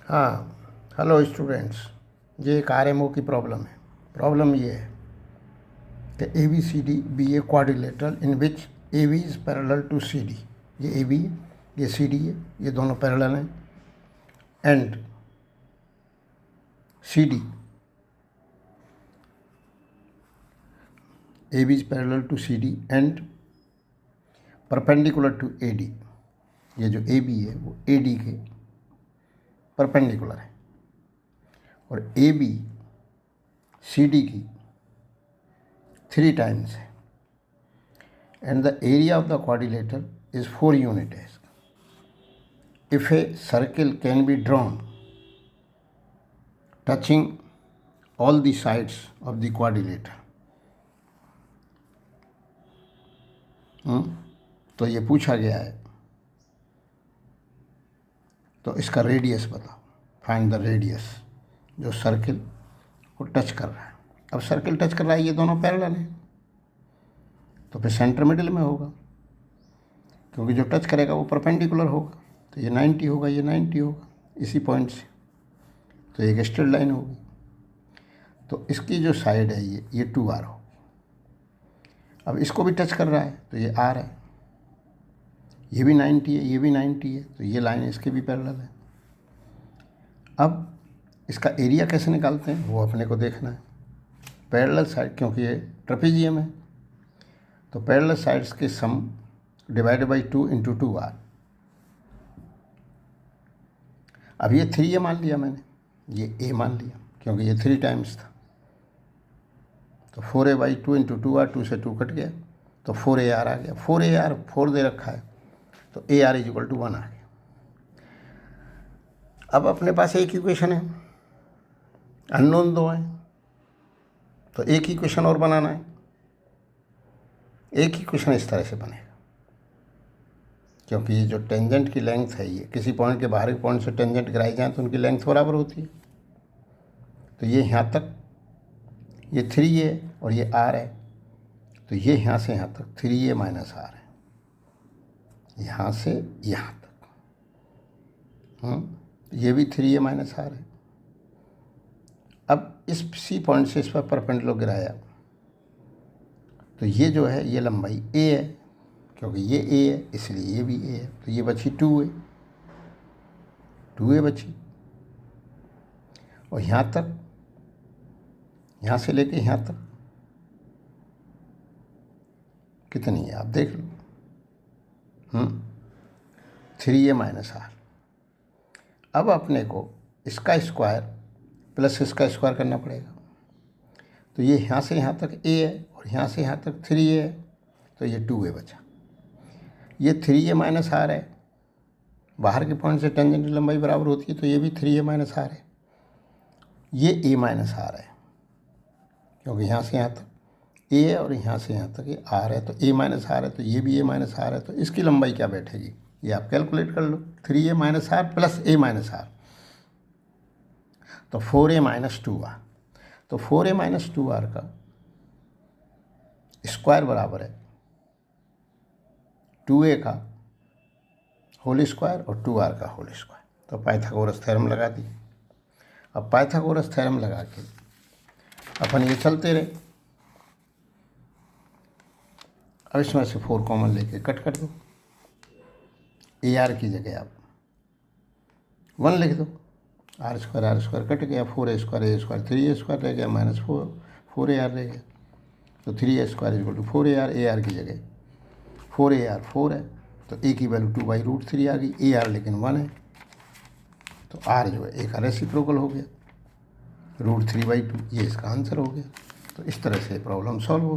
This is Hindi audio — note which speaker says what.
Speaker 1: हाँ, हेलो स्टूडेंट्स। ये एक आरएमओ की प्रॉब्लम है। प्रॉब्लम ये है कि A B C D B A quadrilateral in which A B is parallel to C D. ये ए बी है, ये सी डी है, ये दोनों पैरेलल हैं। And C D A B is parallel to C D and perpendicular to A D. ये जो ए बी है वो ए डी के परपेंडिकुलर है और ए बी सी डी की 3 times है। And the area of the quadrilateral is 4 units. If a circle can be drawn touching all the sides of the quadrilateral, तो ये पूछा गया है, तो इसका रेडियस बताओ। फाइंड द रेडियस जो सर्किल को टच कर रहा है। अब सर्किल टच कर रहा है, ये दोनों पैरेलल हैं, तो फिर सेंटर मिडिल में होगा, क्योंकि जो टच करेगा वो परपेंडिकुलर होगा। तो ये 90 होगा, ये 90 होगा इसी पॉइंट से, तो एक स्ट्रेट लाइन होगी। तो इसकी जो साइड है ये 2R होगी। अब इसको भी टच कर रहा है तो ये R है, ये भी 90 है, ये भी 90 है, तो ये लाइन इसके भी पैरेलल है। अब इसका एरिया कैसे निकालते हैं वो अपने को देखना है। पैरेलल साइड, क्योंकि ये ट्रेपेजियम है, तो पैरेलल साइड्स के सम डिवाइडेड बाई 2 इंटू 2R। अब ये 3 ए मान लिया मैंने, ये ए मान लिया क्योंकि ये 3 times था। तो 4A/2 इंटू 2R, 2 से 2 कट गया तो 4AR आ गया। 4AR 4 दे रखा है, तो AR = 1 आ गया। अब अपने पास एक इक्वेशन है, अननोन 2 हैं, तो एक इक्वेशन और बनाना है। एक इक्वेशन इस तरह से बनेगा, क्योंकि ये जो टेंजेंट की लेंथ है, ये किसी पॉइंट के बाहर के पॉइंट से टेंजेंट गिराई जाए तो उनकी लेंथ बराबर होती है। तो ये यहाँ तक ये 3A और ये R है, तो ये यहाँ से यहाँ तक 3A - R है, यहाँ से यहाँ तक। ये भी 3A - R है। अब इस सी पॉइंट से इस पर परपेंडिकुलर गिराया, तो ये जो है ये लंबाई A है, क्योंकि ये A है इसलिए ये भी A है। तो ये बची 2A बची। और यहाँ तक, यहाँ से लेके यहाँ तक कितनी है आप देख लो। 3A - R। अब अपने को इसका स्क्वायर प्लस इसका स्क्वायर करना पड़ेगा। तो ये यहाँ से यहाँ तक A है और यहाँ से यहाँ तक 3A है, तो ये 2A बचा। ये 3A - R है, बाहर के पॉइंट से टेंजेंट की लंबाई बराबर होती है, तो ये भी 3A - R है। ये A - R है, क्योंकि यहाँ से यहाँ तक A है और यहाँ से यहाँ तक ये R है, तो A - R है, तो ये भी A - R है। तो इसकी लंबाई क्या बैठेगी ये आप कैलकुलेट कर लो। 3A - R plus A - R, तो 4A - 2R। तो 4A - 2R का स्क्वायर बराबर है 2A का होल स्क्वायर और 2R का होल स्क्वायर। तो पाइथागोरस थ्योरम लगा दी। अब पाइथागोरस थ्योरम लगा के अपन ये चलते रहे। अब इसमें से 4 कॉमन लेके कट कर दो। AR की जगह आप 1 लिख दो। R² कट गया, 4A² A² 3A² रह गया, -4AR रह गया। तो 3A² = 4AR। AR की जगह 4AR 4 है, तो A की वैल्यू 2/√3 आ गई। AR लेकिन 1 है, तो R जो है A का रेसिप्रोकल हो गया, √3/2। ये इसका आंसर हो गया। तो इस तरह से प्रॉब्लम सॉल्व हो गई।